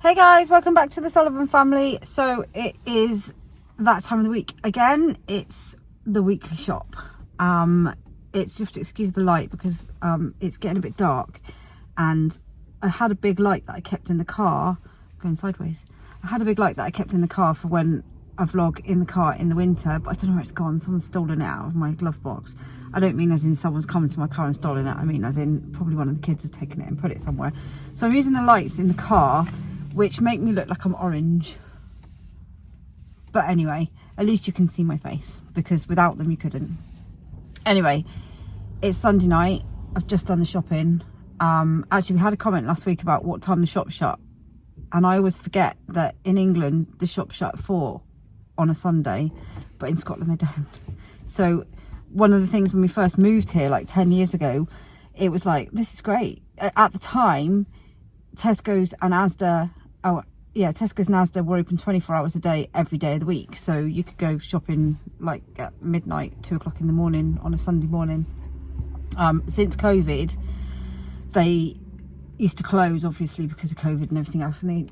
Hey guys, welcome back to the Sullivan family. So it is that time of the week again. It's the weekly shop. It's just to excuse the light because it's getting a bit dark, and I had a big light that I kept in the car going sideways. I had a big light that I kept in the car for when I vlog in the car in the winter, but I don't know where it's gone. Someone's stolen it out of my glove box. I don't mean as in someone's come to my car and stolen it. I mean as in probably one of the kids has taken it and put it somewhere. So I'm using the lights in the car, which make me look like I'm orange. But anyway, at least you can see my face, because without them you couldn't. Anyway, it's Sunday night. I've just done the shopping. Actually, we had a comment last week about what time the shop shut, and I always forget that in England the shop shut at 4 on a Sunday, but in Scotland they don't. So one of the things when we first moved here like 10 years ago, it was like, this is great. At the time, Tesco's and ASDA, Tesco's and ASDA were open 24 hours a day, every day of the week. So you could go shopping like at midnight, 2 o'clock in the morning on a Sunday morning. Since COVID, they used to close, obviously, because of COVID and everything else, and the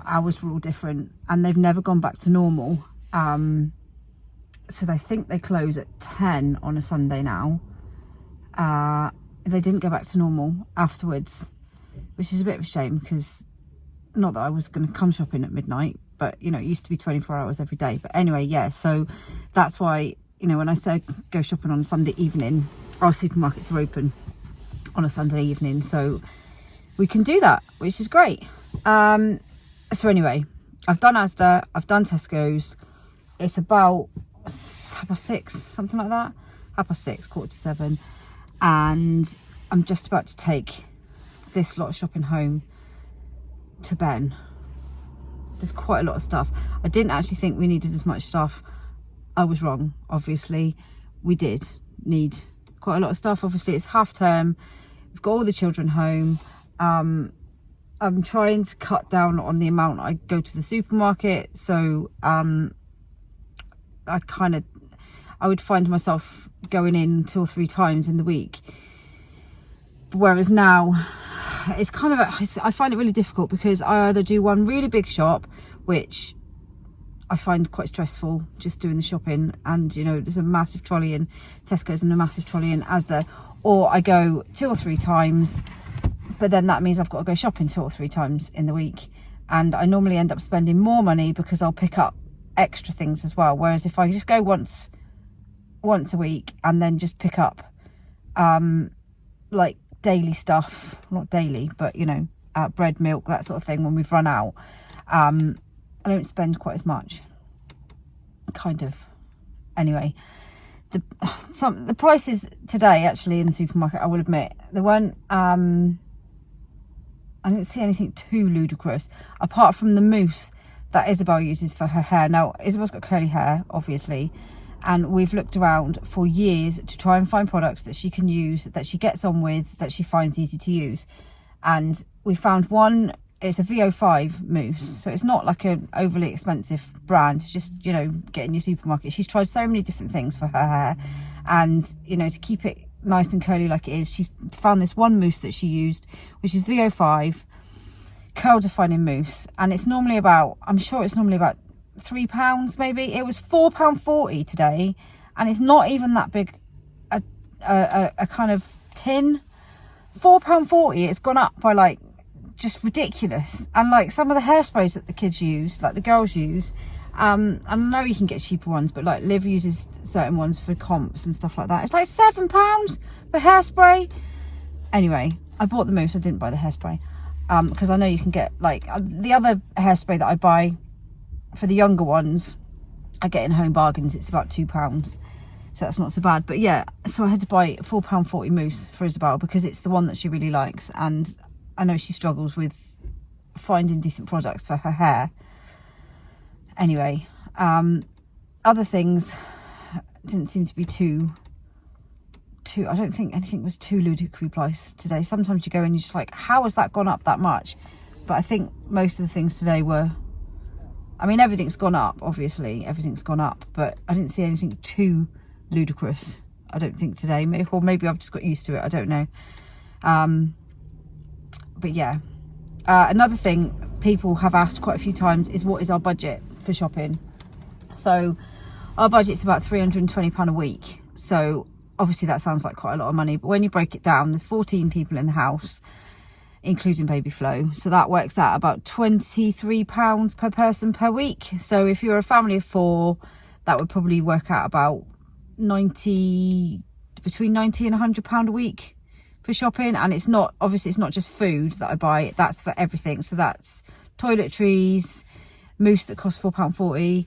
hours were all different, and they've never gone back to normal. So they think they close at 10 on a Sunday now. They didn't go back to normal afterwards, which is a bit of a shame, because not that I was going to come shopping at midnight, but you know, it used to be 24 hours every day. But anyway, yeah, so that's why, you know, when I say go shopping on a Sunday evening, our supermarkets are open on a Sunday evening, so we can do that, which is great. So anyway, I've done ASDA, I've done Tesco's. It's about 6:30, something like that, 6:30, 6:45, and I'm just about to take this lot of shopping home to Ben. There's quite a lot of stuff. I didn't actually think we needed as much stuff. I was wrong, obviously. We did need quite a lot of stuff. Obviously it's half term, we've got all the children home. I'm trying to cut down on the amount I go to the supermarket, so I would find myself going in 2 or 3 times in the week, whereas now it's kind of I find it really difficult, because I either do one really big shop, which I find quite stressful, just doing the shopping, and you know, there's a massive trolley in Tesco's and a massive trolley in ASDA, or I go 2 or 3 times, but then that means I've got to go shopping 2 or 3 times in the week, and I normally end up spending more money because I'll pick up extra things as well. Whereas if I just go once a week and then just pick up like daily stuff, not daily, but you know, bread, milk, that sort of thing, when we've run out, I don't spend quite as much, kind of. Anyway, the prices today actually in the supermarket, I will admit, they weren't I didn't see anything too ludicrous, apart from the mousse that Isabel uses for her hair. Now, Isabel's got curly hair, obviously, and we've looked around for years to try and find products that she can use, that she gets on with, that she finds easy to use. And we found one, it's a VO5 mousse, so it's not like an overly expensive brand. It's just, you know, get in your supermarket. She's tried so many different things for her hair, and you know, to keep it nice and curly like it is, she's found this one mousse that she used, which is VO5 curl defining mousse, and it's normally about, I'm sure it's normally about £3 maybe. It was £4.40 today, and it's not even that big a kind of tin. £4.40. It's gone up by like just ridiculous. And like some of the hairsprays that the kids use, like the girls use, I know you can get cheaper ones, but like Liv uses certain ones for comps and stuff like that. It's like £7 for hairspray. Anyway, I bought the mousse, I didn't buy the hairspray, because I know you can get like the other hairspray that I buy for the younger ones, I get in Home Bargains. It's about £2, so that's not so bad. But yeah, so I had to buy £4.40 mousse for Isabel, because it's the one that she really likes, and I know she struggles with finding decent products for her hair. Anyway, other things didn't seem to be too I don't think anything was too ludicrously priced today. Sometimes you go and you're just like, how has that gone up that much? But I think most of the things today were, I mean, everything's gone up, obviously, everything's gone up, but I didn't see anything too ludicrous, I don't think, today. Or maybe I've just got used to it, I don't know. But yeah, another thing, people have asked quite a few times is, what is our budget for shopping? So our budget's about £320 a week. So obviously that sounds like quite a lot of money, but when you break it down, there's 14 people in the house, including baby Flo. So that works out about £23 per person per week. So if you're a family of 4, that would probably work out about between £90 and £100 a week for shopping. And it's not, obviously it's not just food that I buy, that's for everything. So that's toiletries, mousse that costs £4.40,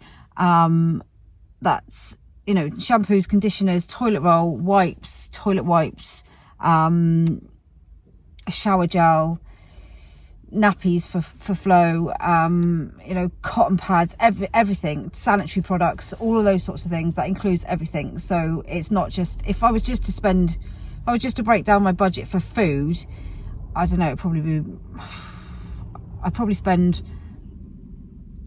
that's, you know, shampoos, conditioners, toilet roll, toilet wipes, a shower gel, nappies for Flo, you know, cotton pads, everything, sanitary products, all of those sorts of things. That includes everything. So it's not just, if I was just to break down my budget for food, I don't know, I'd probably spend,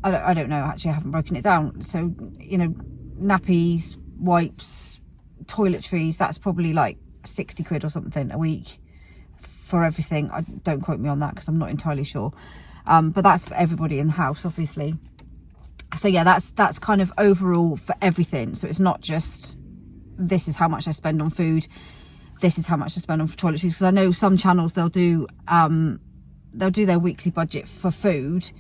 I don't know, actually I haven't broken it down. So, you know, nappies, wipes, toiletries, that's probably like 60 quid or something a week for everything. Don't quote me on that because I'm not entirely sure, but that's for everybody in the house, obviously. So yeah, that's kind of overall for everything. So it's not just, this is how much I spend on food, this is how much I spend on toiletries, because I know some channels they'll do their weekly budget for food,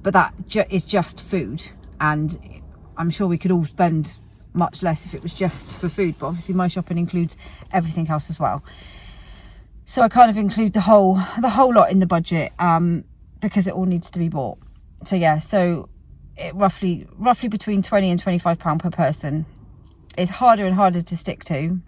but that is just food, and I'm sure we could all spend much less if it was just for food. But obviously my shopping includes everything else as well. So I kind of include the whole lot in the budget, because it all needs to be bought. So yeah, so it roughly between £20 and £25 per person. It's harder and harder to stick to,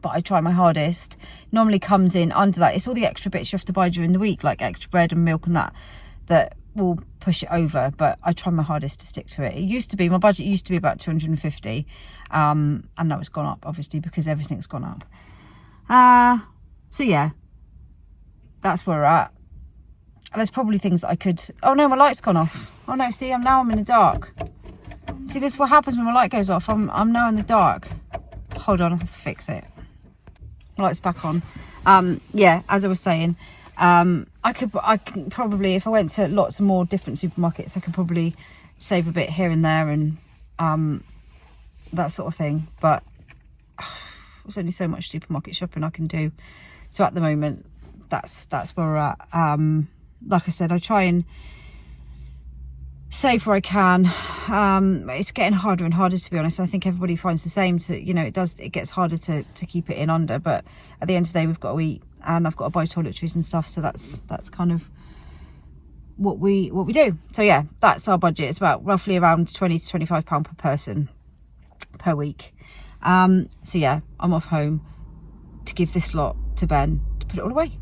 but I try my hardest. Normally comes in under that. It's all the extra bits you have to buy during the week, like extra bread and milk and that will push it over, but I try my hardest to stick to it. It used to be, my budget used to be about 250, and now it's gone up, obviously, because everything's gone up. So yeah, that's where we're at. And there's probably things that I could, oh no, my light's gone off. Oh no, see, I'm in the dark. See, this is what happens when my light goes off. I'm now in the dark. Hold on, I have to fix it. Light's back on. Yeah, as I was saying, I can probably, if I went to lots of more different supermarkets, I could probably save a bit here and there, and that sort of thing. But there's only so much supermarket shopping I can do. So at the moment, that's where we're at. Like I said, I try and save where I can. It's getting harder and harder, to be honest. I think everybody finds the same. You know, it gets harder to keep it in under. But at the end of the day, we've got to eat, and I've got to buy toiletries and stuff. So that's kind of what we do. So yeah, that's our budget. It's about roughly around £20 to £25 per person per week. So yeah, I'm off home to give this lot to Ben to put it all away.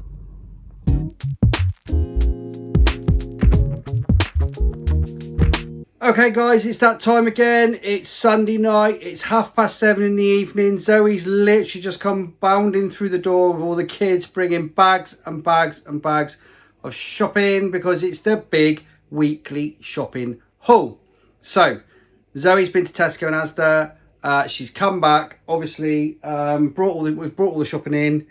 Okay guys, it's that time again. It's Sunday night, it's 7:30 in the evening. Zoe's literally just come bounding through the door with all the kids, bringing bags and bags and bags of shopping, because it's the big weekly shopping haul. So Zoe's been to Tesco and ASDA. She's come back, obviously, we've brought all the shopping in.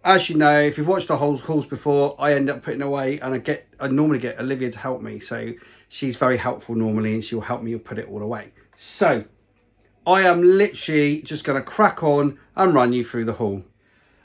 As you know, if you've watched the hauls before, I end up putting away, and I normally get Olivia to help me. So she's very helpful normally, and she'll help me put it all away. So I am literally just going to crack on and run you through the haul.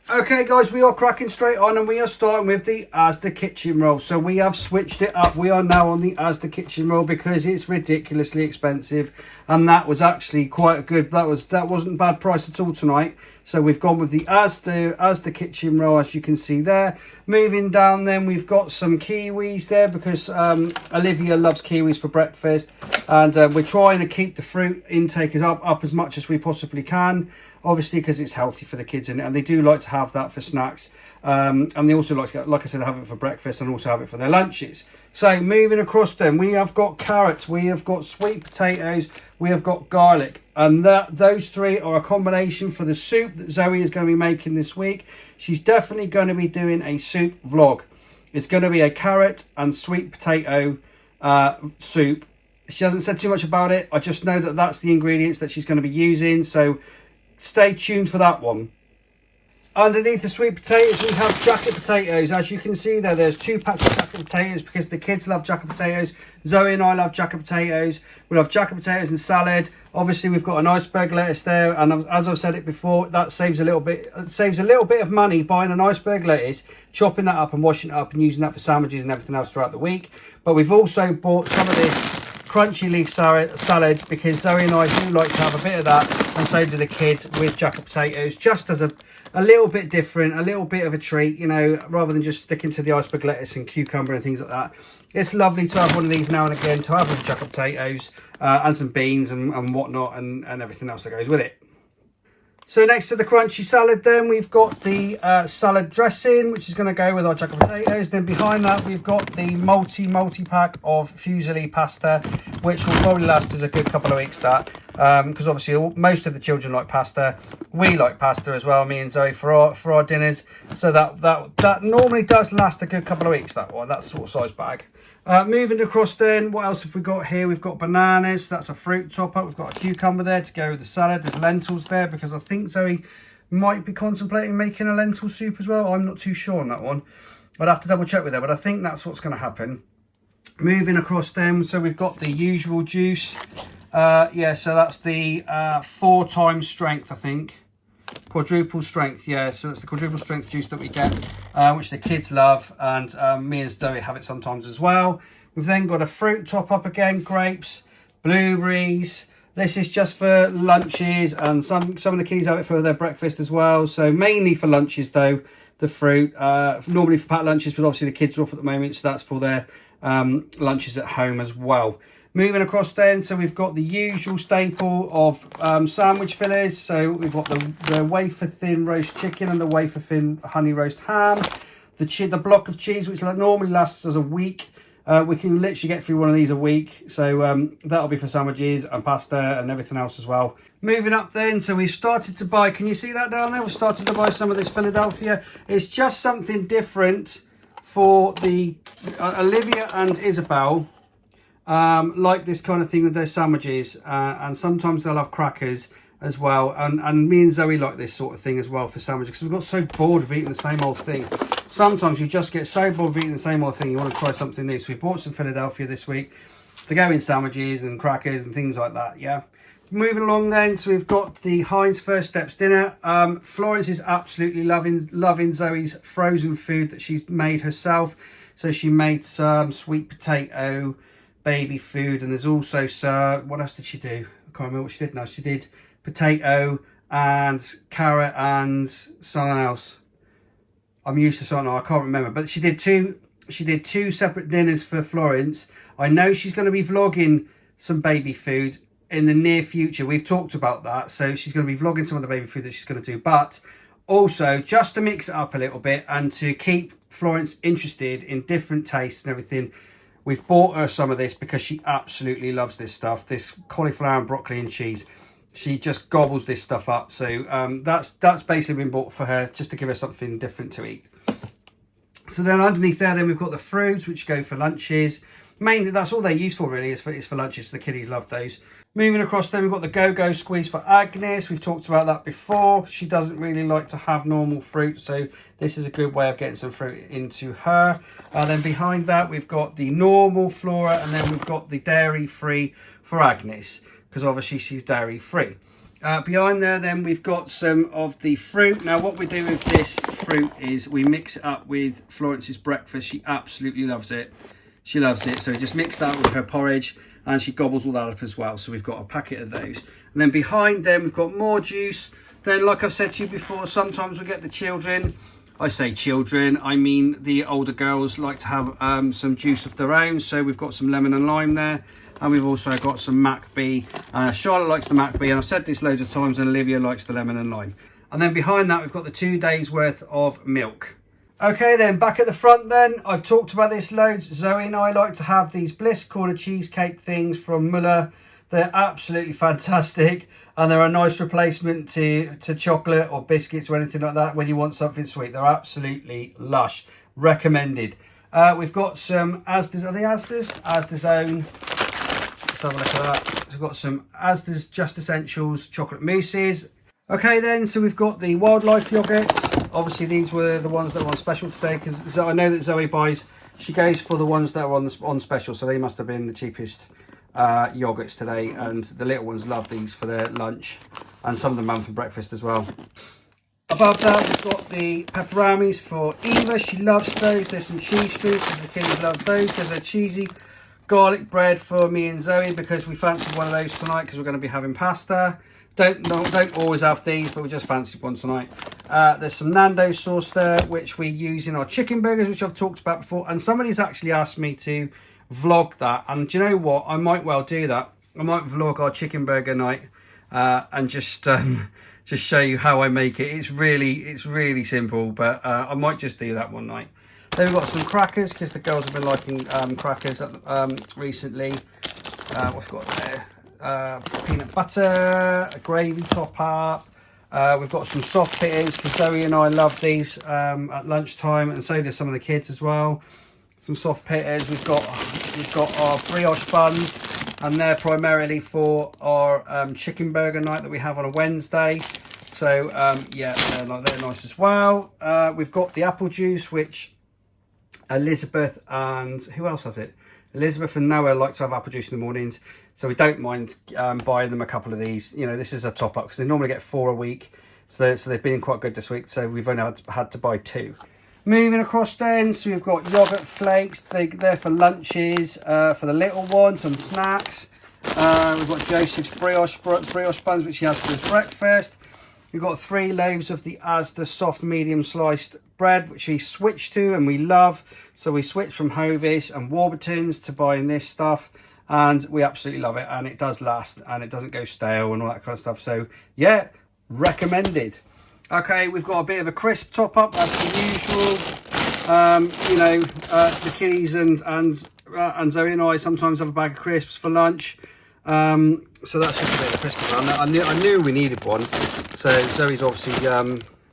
Okay guys, we are cracking straight on, and we are starting with the ASDA kitchen roll. So we have switched it up. We are now on the ASDA kitchen roll because it's ridiculously expensive, and that was actually quite a good, that wasn't a bad price at all tonight. So we've gone with the ASDA kitchen roll, as you can see there. Moving down then, we've got some kiwis there because Olivia loves kiwis for breakfast, and we're trying to keep the fruit intake up as much as we possibly can, obviously because it's healthy for the kids, and they do like to have that for snacks, and they also like to, like I said, have it for breakfast and also have it for their lunches. So moving across then, we have got carrots, we have got sweet potatoes, we have got garlic, and those three are a combination for the soup that Zoe is going to be making this week. She's definitely going to be doing a soup vlog. It's going to be a carrot and sweet potato soup. She hasn't said too much about it. I just know that that's the ingredients that she's going to be using, so stay tuned for that one. Underneath the sweet potatoes, we have jacket potatoes. As you can see there, there's 2 packs of jacket potatoes because the kids love jacket potatoes. Zoe and I love jacket potatoes. We love jacket potatoes and salad. Obviously, we've got an iceberg lettuce there, and as I've said it before, that saves a little bit. It saves a little bit of money buying an iceberg lettuce, chopping that up and washing it up and using that for sandwiches and everything else throughout the week. But we've also bought some of this crunchy leaf salad because Zoe and I do like to have a bit of that, and so do the kids, with jacket potatoes, just as a little bit different, a little bit of a treat, you know, rather than just sticking to the iceberg lettuce and cucumber and things like that. It's lovely to have one of these now and again, to have with jacket potatoes and some beans and whatnot, and everything else that goes with it. So next to the crunchy salad then, we've got the salad dressing, which is going to go with our jacket potatoes. Then behind that, we've got the multi-pack of 𝚆𝙼𝚃 pasta, which will probably last us a good couple of weeks, that. Because obviously most of the children like pasta. We like pasta as well, me and Zoe, for our dinners. So that normally does last a good couple of weeks, that one, that sort of size bag. Moving across then, what else have we got here? We've got bananas, that's a fruit top-up. We've got a cucumber there to go with the salad. There's lentils there because I think Zoe might be contemplating making a lentil soup as well. I'm not too sure on that one. I'd have to double check with her, but I think that's what's going to happen. Moving across then, so we've got the usual juice. Yeah, so that's the 4 times strength, I think. Quadruple strength, yeah, so it's the quadruple strength juice that we get, which the kids love, and me and Zoe have it sometimes as well. We've then got a fruit top up again, grapes, blueberries. This is just for lunches, and some of the kids have it for their breakfast as well. So mainly for lunches though, the fruit, normally for packed lunches, but obviously the kids are off at the moment, so that's for their lunches at home as well. Moving across then, so we've got the usual staple of sandwich fillets. So we've got the wafer thin roast chicken and the wafer thin honey roast ham. The block of cheese, which normally lasts us a week. We can literally get through one of these a week. So that'll be for sandwiches and pasta and everything else as well. Moving up then, so we've started to buy, can you see that down there? We've started to buy some of this Philadelphia. It's just something different for the Olivia and Isabel. Like this kind of thing with their sandwiches, and sometimes they'll have crackers as well, and me and Zoe like this sort of thing as well for sandwiches, because we've got so bored of eating the same old thing. Sometimes you just get so bored of eating the same old thing, you want to try something new. So we bought some Philadelphia this week to go in sandwiches and crackers and things like that. Yeah, moving along then, so we've got the Heinz First Steps dinner. Florence is absolutely loving Zoe's frozen food that she's made herself. So she made some sweet potato baby food, and there's also what else did she do? I can't remember what she did now. She did potato and carrot and something else. I'm used to something, I can't remember, but she did two separate dinners for Florence. I know she's going to be vlogging some baby food in the near future. We've talked about that, so she's going to be vlogging some of the baby food that she's going to do, but also just to mix it up a little bit and to keep Florence interested in different tastes and everything, we've bought her some of this because she absolutely loves this stuff. This cauliflower and broccoli and cheese. She just gobbles this stuff up. So that's basically been bought for her, just to give her something different to eat. So then underneath there, then we've got the fruits, which go for lunches. Mainly, that's all they're used for really, is for lunches. The kiddies love those. Moving across then, we've got the Go-Go Squeeze for Agnes. We've talked about that before. She doesn't really like to have normal fruit, so this is a good way of getting some fruit into her. Then behind that, we've got the normal Flora, and then we've got the dairy-free for Agnes, because obviously she's dairy-free. Behind there, then we've got some of the fruit. Now, what we do with this fruit is we mix it up with Florence's breakfast. She absolutely loves it. She loves it, so we just mix that with her porridge, and she gobbles all that up as well. So we've got a packet of those. And then behind them, we've got more juice. Then, like I've said to you before, sometimes we get the children. I say children, I mean the older girls like to have some juice of their own. So we've got some lemon and lime there. And we've also got some 𝚆𝙗𝙗. Charlotte likes the 𝚆𝙗𝙗, and I've said this loads of times, and Olivia likes the lemon and lime. And then behind that, we've got the 2 days worth of milk. Okay then, back at the front then, I've talked about this loads. Zoe and I like to have these Bliss Corner cheesecake things from Müller. They're absolutely fantastic, and they're a nice replacement to chocolate or biscuits or anything like that when you want something sweet. They're absolutely lush. Recommended. We've got some ASDA's, are they ASDA's? ASDA's own. Let's have a look at that. So we've got some ASDA's Just Essentials chocolate mousses. Okay then, so we've got the wildlife yogurts. Obviously these were the ones that were on special today, because I know that Zoe buys, she goes for the ones that are on special, so they must have been the cheapest yogurts today, and the little ones love these for their lunch, and some of them for breakfast as well. Above that we've got the pepperonis for Eva. She loves those. There's some cheese strings because the kids love those. There's a cheesy garlic bread for me and Zoe because we fancy one of those tonight because we're going to be having pasta. Don't always have these, but we just fancied one tonight. There's some Nando's sauce there, which we use in our chicken burgers, which I've talked about before. And somebody's actually asked me to vlog that. And do you know what? I might well do that. I might vlog our chicken burger night and just show you how I make it. It's really simple, but I might just do that one night. Then we've got some crackers because the girls have been liking crackers recently. What's got there? Peanut butter, a gravy top up. We've got some soft pitters because Zoe and I love these at lunchtime, and so do some of the kids as well. Some soft pitters. We've got our brioche buns, and they're primarily for our chicken burger night that we have on a Wednesday. So yeah, they're nice as well. We've got the apple juice, which Elizabeth and who else has it? Elizabeth and Noah like to have apple juice in the mornings, so we don't mind buying them a couple of these. You know, this is a top up because they normally get 4 a week, so they've been quite good this week. So we've only had to buy 2. Moving across then, so we've got yogurt flakes. They're for lunches for the little ones and snacks. We've got Joseph's brioche buns, which he has for his breakfast. We've got 3 loaves of the ASDA soft medium sliced bread, which we switched to and we love. So we switched from Hovis and Warburton's to buying this stuff, and we absolutely love it, and it does last and it doesn't go stale and all that kind of stuff. So yeah, recommended. Okay, we've got a bit of a crisp top up as per usual. You know, the kiddies and Zoe and I sometimes have a bag of crisps for lunch. So that's just a bit of a crisp around. I knew we needed one. So Zoe's obviously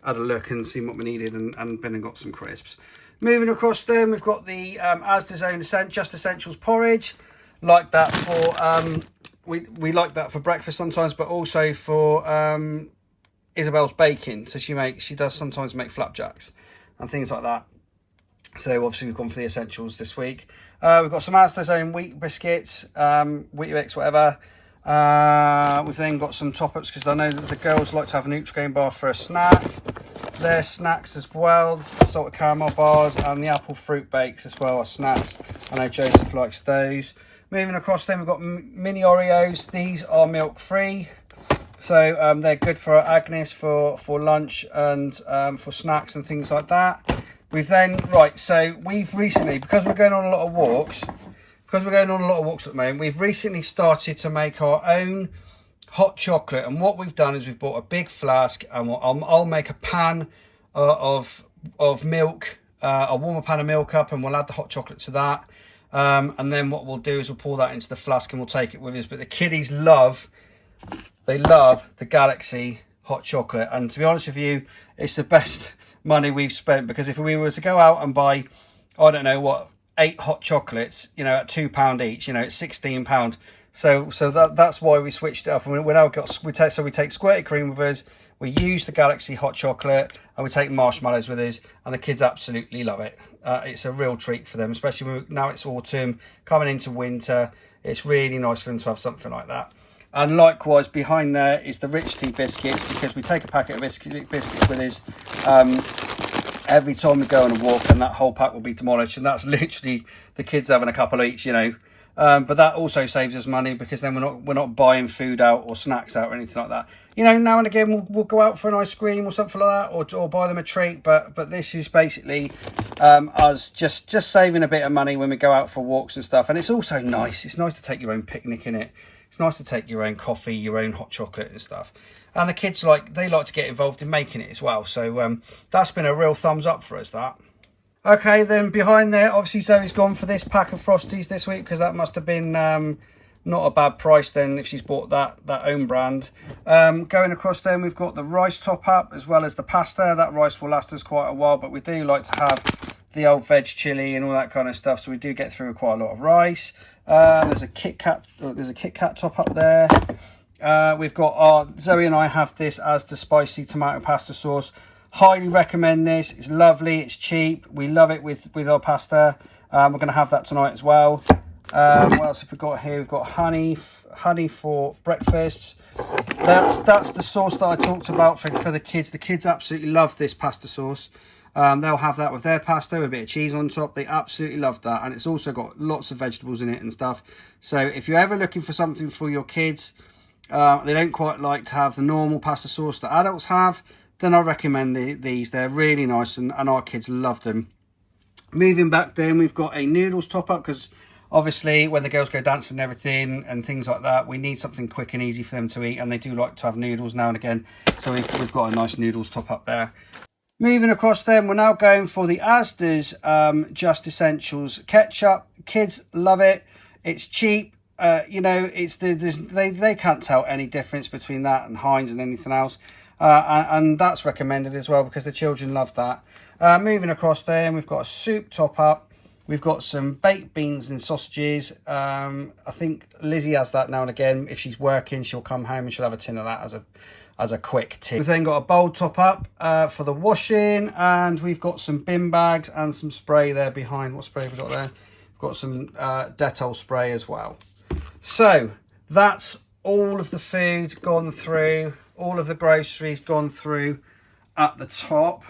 had a look and seen what we needed and been and got some crisps. Moving across then, we've got the ASDA's own Just Essentials porridge. Like that for we like that for breakfast sometimes, but also for Isabel's baking. So she does sometimes make flapjacks and things like that. So obviously we've gone for the essentials this week. We've got some ASDA's own wheat biscuits, Weetabix, whatever. We've then got some top-ups because I know that the girls like to have a Nutrigrain bar for a snack. Their snacks as well, the salted caramel bars and the apple fruit bakes as well are snacks. I know Joseph likes those. Moving across then, we've got mini Oreos. These are milk-free. So they're good for Agnes for lunch and for snacks and things like that. We've then, so we've recently, because we're going on a lot of walks, at the moment, we've recently started to make our own hot chocolate. And what we've done is we've bought a big flask, and I'll make a pan of milk, I'll warm a pan of milk up, and we'll add the hot chocolate to that. And then what we'll do is we'll pour that into the flask and we'll take it with us. But the kiddies love the 𝚲𝚃 hot chocolate. And to be honest with you, it's the best money we've spent, because if we were to go out and buy, I don't know what, 8 hot chocolates, you know, at £2 each, you know, it's £16. So that's why we switched it up. And we take squirted cream with us, we use the 𝚲𝚃 hot chocolate, and we take marshmallows with us, and the kids absolutely love it. It's a real treat for them, especially now it's autumn, coming into winter. It's really nice for them to have something like that. And likewise, behind there is the Rich Tea biscuits, because we take a packet of biscuits with us every time we go on a walk, and that whole pack will be demolished. And that's literally the kids having a couple each, you know. But that also saves us money, because then we're not buying food out or snacks out or anything like that. You know, now and again we'll go out for an ice cream or something like that, or buy them a treat. But this is basically us just saving a bit of money when we go out for walks and stuff. And it's also nice. It's nice to take your own picnic in it. It's nice to take your own coffee, your own hot chocolate and stuff. And the kids like to get involved in making it as well. So that's been a real thumbs up for us, that. Okay, then behind there, obviously Zoe's gone for this pack of Frosties this week, because that must have been not a bad price then if she's bought that own brand. Going across then, we've got the rice top up as well as the pasta. That rice will last us quite a while, but we do like to have the old veg chili and all that kind of stuff, so we do get through quite a lot of rice. There's a Kit Kat top up there. we've got our, Zoe and I have this as the spicy tomato pasta sauce. Highly recommend this. It's lovely, it's cheap, we love it with our pasta. We're going to have that tonight as well. What else have we got here? We've got honey for breakfasts. That's the sauce that I talked about for the kids. The kids absolutely love this pasta sauce. They'll have that with their pasta with a bit of cheese on top. They absolutely love that, and it's also got lots of vegetables in it and stuff. So if you're ever looking for something for your kids, they don't quite like to have the normal pasta sauce that adults have, then I recommend these. They're really nice, and our kids love them. Moving back then, we've got a noodles top up, because obviously when the girls go dancing and everything and things like that, we need something quick and easy for them to eat, and they do like to have noodles now and again. So we've got a nice noodles top up there. Moving across then, we're now going for the Asda's Just Essentials ketchup. Kids love it. It's cheap. You know, it's they can't tell any difference between that and Heinz and anything else. And that's recommended as well, because the children love that. Moving across there, we've got a soup top up. We've got some baked beans and sausages. I think Lizzie has that now and again. If she's working, she'll come home and she'll have a tin of that as a quick tip. We've then got a bowl top up for the washing, and we've got some bin bags and some spray there behind. What spray have we got there? We've got some Dettol spray as well. So that's all of the food gone through, all of the groceries gone through at the top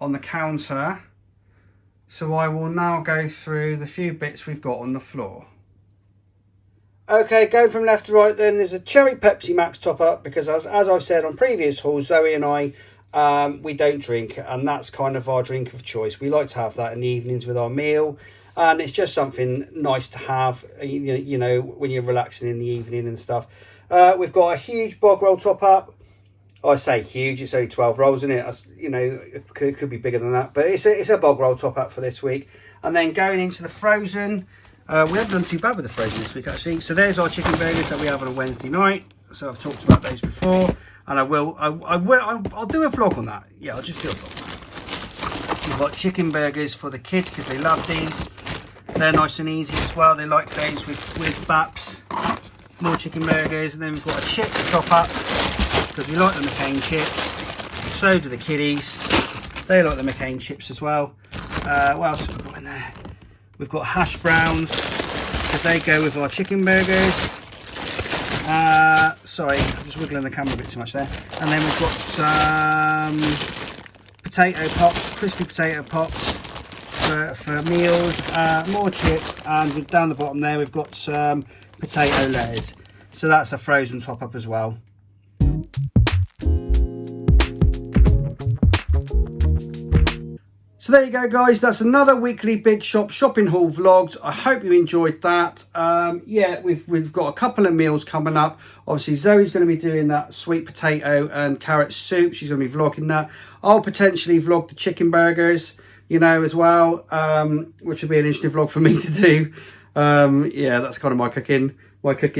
on the counter. So I will now go through the few bits we've got on the floor. Okay, going from left to right then, there's a cherry Pepsi Max top up, because as I've said on previous hauls, Zoe and I, we don't drink, and that's kind of our drink of choice. We like to have that in the evenings with our meal, and it's just something nice to have, you know, when you're relaxing in the evening and stuff. We've got a huge bog roll top up. I say huge, it's only 12 rolls, isn't it? You know, it could be bigger than that, but it's a bog roll top up for this week. And then going into the frozen, we haven't done too bad with the frozen this week actually. So there's our chicken burgers that we have on a Wednesday night. So I've talked about those before, and I'll do a vlog on that. Yeah, I'll just do a vlog. We've got chicken burgers for the kids because they love these. They're nice and easy as well. They like those with baps. More chicken burgers, and then we've got a chips top up, because we like the McCain chips. So do the kiddies. They like the McCain chips as well. What else have we got in there? We've got hash browns, because they go with our chicken burgers. Sorry, I'm just wiggling the camera a bit too much there. And then we've got some potato pops, crispy potato pops for meals. More chips, and down the bottom there we've got some potato layers. So that's a frozen top up as well. So there you go, guys. That's another weekly Big Shop shopping haul vlogged. I hope you enjoyed that. Yeah, we've got a couple of meals coming up. Obviously, Zoe's going to be doing that sweet potato and carrot soup. She's going to be vlogging that. I'll potentially vlog the chicken burgers, you know, as well, which will be an interesting vlog for me to do. Yeah, that's kind of my cooking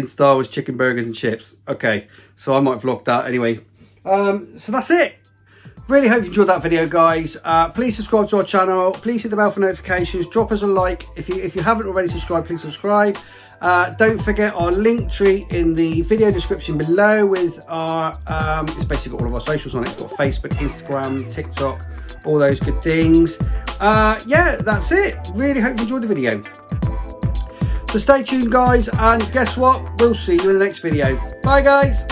style, is chicken burgers and chips. Okay, so I might vlog that anyway. So that's it. Really hope you enjoyed that video, guys. Please subscribe to our channel. Please hit the bell for notifications. Drop us a like. If you haven't already subscribed, please subscribe. Don't forget our link tree in the video description below with our, it's basically got all of our socials on it. It's got Facebook, Instagram, TikTok, all those good things. Yeah, that's it. Really hope you enjoyed the video. So stay tuned, guys, and guess what? We'll see you in the next video. Bye, guys.